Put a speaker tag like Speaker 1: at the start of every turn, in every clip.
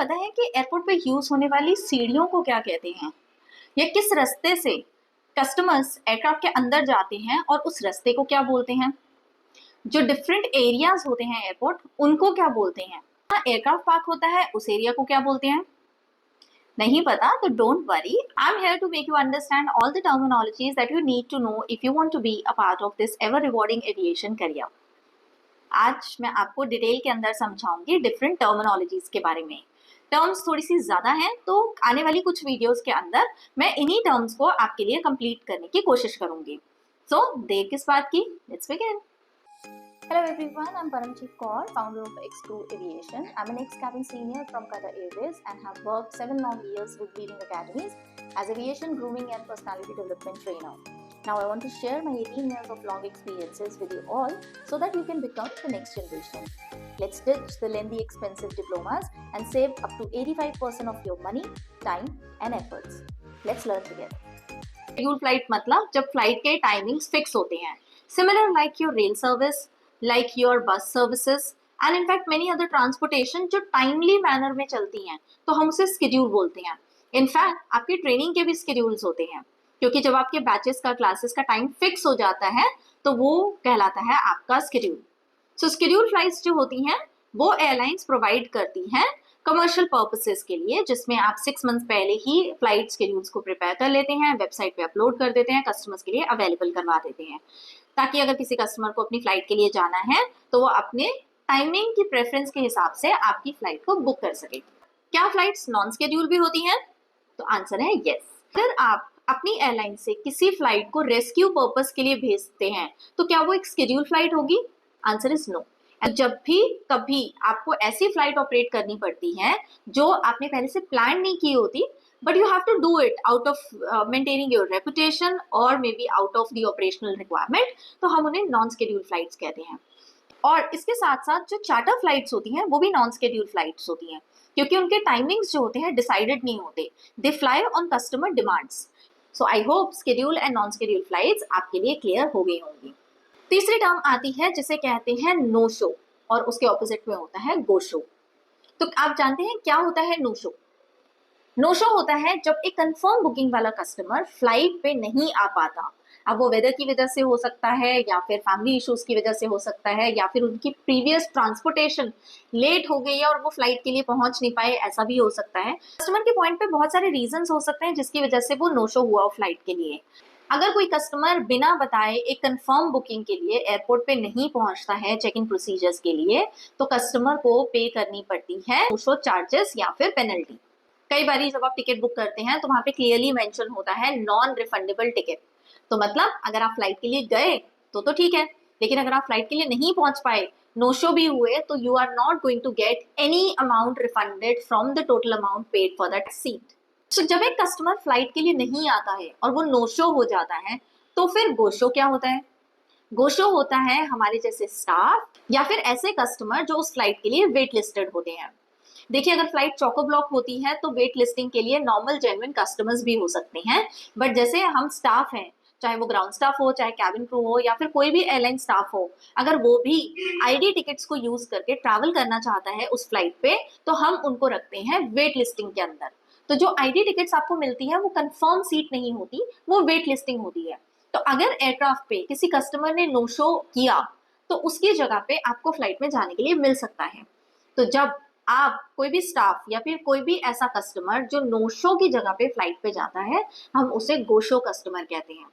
Speaker 1: पता है कि एयरपोर्ट पे यूज होने वाली सीढ़ियों को क्या कहते हैं? या किस रास्ते से कस्टमर्स एयरक्राफ्ट के अंदर जाते हैं और उस रास्ते को क्या बोलते हैं? जो डिफरेंट एरियाज होते हैं एयरपोर्ट, उनको क्या बोलते हैं? हाँ, एयरक्राफ्ट पार्क होता है, उस एरिया को क्या बोलते हैं? नहीं पता तो don't worry, I am here to make you understand all the terminologies that you need to know if you want to be a part of this ever rewarding aviation career. आज मैं आपको डिटेल के अंदर समझाऊंगी different terminologies के बारे में। Terms थोड़ी सी ज्यादा हैं, तो आने वाली कुछ वीडियोस के अंदर मैं इन्हीं टर्म्स को आपके लिए कंप्लीट करने की कोशिश करूंगी। सो देर किस बात की, let's begin. Hello everyone, I'm Paramjeet Kaur, founder of X2 Aviation. I'm an ex-cabin senior from Qatar Airways and have worked 7 long years with leading academies as aviation grooming and personality development trainer. Now I want to share my 18 years of long experiences with you all so that you can become the next generation. Let's ditch the lengthy expensive diplomas and save up to 85% of your money, time and efforts. Let's learn together. Scheduled flight मतलब जब flight के timings fix होते हैं, similar like your rail service, like your bus services and in fact many other transportation जो timely manner में चलती हैं, तो हम उसे स्केड्यूल बोलते हैं। इनफैक्ट आपकी ट्रेनिंग के भी स्केड्यूल्स होते हैं, क्योंकि जब आपके बैचेस का क्लासेस का टाइम फिक्स हो जाता है तो वो कहलाता है आपका स्केड्यूल। सो स्केड्यूल फ्लाइट्स जो होती हैं वो एयरलाइंस प्रोवाइड करती हैं कमर्शियल पर्पसेस के लिए, जिसमें आप 6 मंथ पहले ही फ्लाइट स्केड्यूल्स को प्रिपेयर कर लेते हैं, वेबसाइट पे अपलोड कर देते हैं, कस्टमर्स के लिए अवेलेबल करवा देते हैं, ताकि अगर किसी कस्टमर को अपनी फ्लाइट के लिए जाना है तो वो अपने टाइमिंग की प्रेफरेंस के हिसाब से आपकी फ्लाइट को बुक कर सके। क्या फ्लाइट्स नॉन स्केड्यूल भी होती हैं? तो आंसर है यस। अगर आप अपनी एयरलाइन से किसी फ्लाइट को रेस्क्यू पर्पस के लिए भेजते हैं तो क्या वो एक स्केड्यूल फ्लाइट होगी? Answer is no. जब भी कभी आपको ऐसी फ्लाइट ऑपरेट करनी पड़ती है जो आपने पहले से प्लान नहीं की होती, but you have to do it out of maintaining your reputation or maybe out of the operational requirement, तो हम उन्हें नॉन स्केड्यूल फ्लाइट्स कहते हैं। और इसके साथ साथ जो चार्टर फ्लाइट्स होती हैं वो भी नॉन स्केड्यूल फ्लाइट्स होती हैं, क्योंकि उनके टाइमिंग्स जो होते हैं डिसाइडेड नहीं होते, they fly on customer demands. So I hope schedule and non schedule flights आपके लिए क्लियर हो गई होंगी। तीसरी टर्म आती है जिसे कहते हैं नो शो, और उसके ऑपोजिट में होता है गो शो। तो आप जानते हैं क्या होता है नो शो? नो शो होता है जब एक कंफर्म बुकिंग वाला कस्टमर फ्लाइट पे नहीं आ पाता। अब वो वेदर की वजह से हो सकता है, या फिर फैमिली इश्यूज की वजह से हो सकता है, या फिर उनकी प्रीवियस ट्रांसपोर्टेशन लेट हो गई है और वो फ्लाइट के लिए पहुंच नहीं पाए, ऐसा भी हो सकता है। कस्टमर के पॉइंट पे बहुत सारे रीजंस हो सकते हैं जिसकी वजह से वो नो शो हुआ फ्लाइट के लिए। अगर कोई कस्टमर बिना बताए एक कंफर्म बुकिंग के लिए एयरपोर्ट पे नहीं पहुंचता है चेक इन प्रोसीजर्स के लिए, तो कस्टमर को पे करनी पड़ती है नो शो चार्जेस या फिर पेनल्टी। कई बार जब आप टिकट बुक करते हैं तो वहां पे क्लियरली मेंशन होता है नॉन रिफंडेबल टिकट। तो मतलब अगर आप फ्लाइट के लिए गए तो ठीक है, लेकिन अगर आप फ्लाइट के लिए नहीं पहुंच पाए, नो शो भी हुए, तो you are not going to get any amount refunded from the total amount paid for that seat. तो जब एक कस्टमर फ्लाइट के लिए नहीं आता है और वो नो शो हो जाता है, तो फिर गो शो क्या होता है? गो शो होता है हमारे जैसे स्टाफ या फिर ऐसे कस्टमर जो उस फ्लाइट के लिए वेट लिस्टेड होते हैं। देखिए, अगर फ्लाइट चौको ब्लॉक होती है तो वेट लिस्टिंग के लिए नॉर्मल जेन्युइन कस्टमर्स भी हो सकते हैं, बट जैसे हम स्टाफ हैं, चाहे वो ग्राउंड स्टाफ हो, चाहे कैबिन क्रू हो, या फिर कोई भी एयरलाइन स्टाफ हो, अगर वो भी आईडी टिकट्स को यूज करके ट्रैवल करना चाहता है उस फ्लाइट पे, तो हम उनको रखते हैं वेट लिस्टिंग के अंदर। तो जो आईडी टिकट्स आपको मिलती है वो कंफर्म सीट नहीं होती, वो वेट लिस्टिंग होती है। तो अगर एयरक्राफ्ट पे किसी कस्टमर ने नो शो किया तो उसकी जगह पे आपको फ्लाइट में जाने के लिए मिल सकता है। तो जब आप कोई भी स्टाफ या फिर कोई भी ऐसा कस्टमर जो नो शो की जगह पे फ्लाइट पे जाता है, हम उसे गो शो कस्टमर कहते हैं।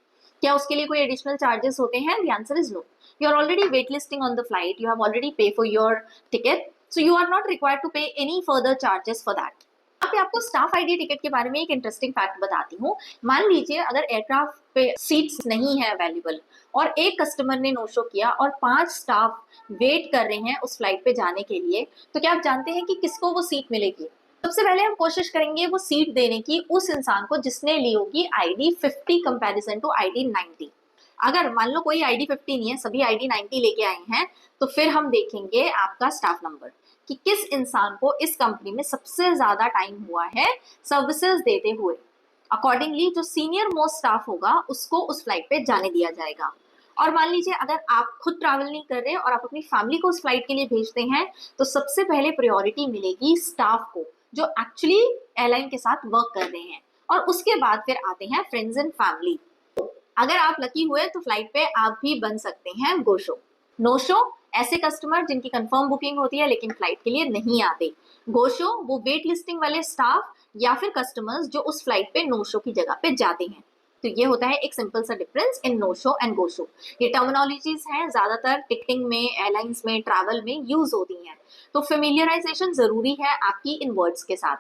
Speaker 1: क्या उसके लिए कोई एडिशनल चार्जेस होते हैं? The answer is no. You are already wait listing on the flight, you have already pay for your ticket, so you are not required to pay any further charges for that. अब मैं आपको staff ID ticket के बारे में एक interesting fact बताती हूँ। मान लीजिए अगर एयरक्राफ्ट पे सीट्स नहीं है अवेलेबल और एक कस्टमर ने नो शो किया और 5 स्टाफ वेट कर रहे हैं उस फ्लाइट पे जाने के लिए, तो क्या आप जानते हैं कि किसको वो सीट मिलेगी? सबसे पहले हम कोशिश करेंगे वो सीट देने की उस इंसान को जिसने ली होगी आईडी 50 कंपैरिजन टू आईडी 90। अगर मान लो कोई आईडी 50 नहीं है, सभी आईडी 90 लेके आए हैं, तो फिर हम देखेंगे आपका स्टाफ नंबर कि किस इंसान को इस कंपनी में सबसे ज्यादा टाइम हुआ है सर्विसेज देते हुए। अकॉर्डिंगली जो सीनियर मोस्ट स्टाफ होगा उसको उस फ्लाइट पे जाने दिया जाएगा। और मान लीजिए अगर आप खुद ट्रैवल नहीं कर रहे और आप अपनी फैमिली को उस फ्लाइट के लिए भेजते हैं, तो सबसे पहले प्रायोरिटी मिलेगी स्टाफ को जो एक्चुअली एयरलाइन के साथ वर्क कर रहे हैं, और उसके बाद फिर आते हैं फ्रेंड्स एंड फैमिली। अगर आप लकी हुए तो फ्लाइट पे आप भी बन सकते हैं गो शो। नो शो ऐसे कस्टमर जिनकी कंफर्म बुकिंग होती है लेकिन फ्लाइट के लिए नहीं आते। गो शो वो वेट लिस्टिंग वाले स्टाफ या फिर कस्टमर्स जो उस फ्लाइट पे नो शो की जगह पे जाते हैं। तो ये होता है एक सिंपल सा difference in no show and go show. ये टर्मिनोलॉजीज हैं, ज्यादातर टिकटिंग में, एयरलाइंस में, ट्रैवल में यूज होती हैं। तो फेमिलियराइजेशन जरूरी है आपकी इन वर्ड्स के साथ।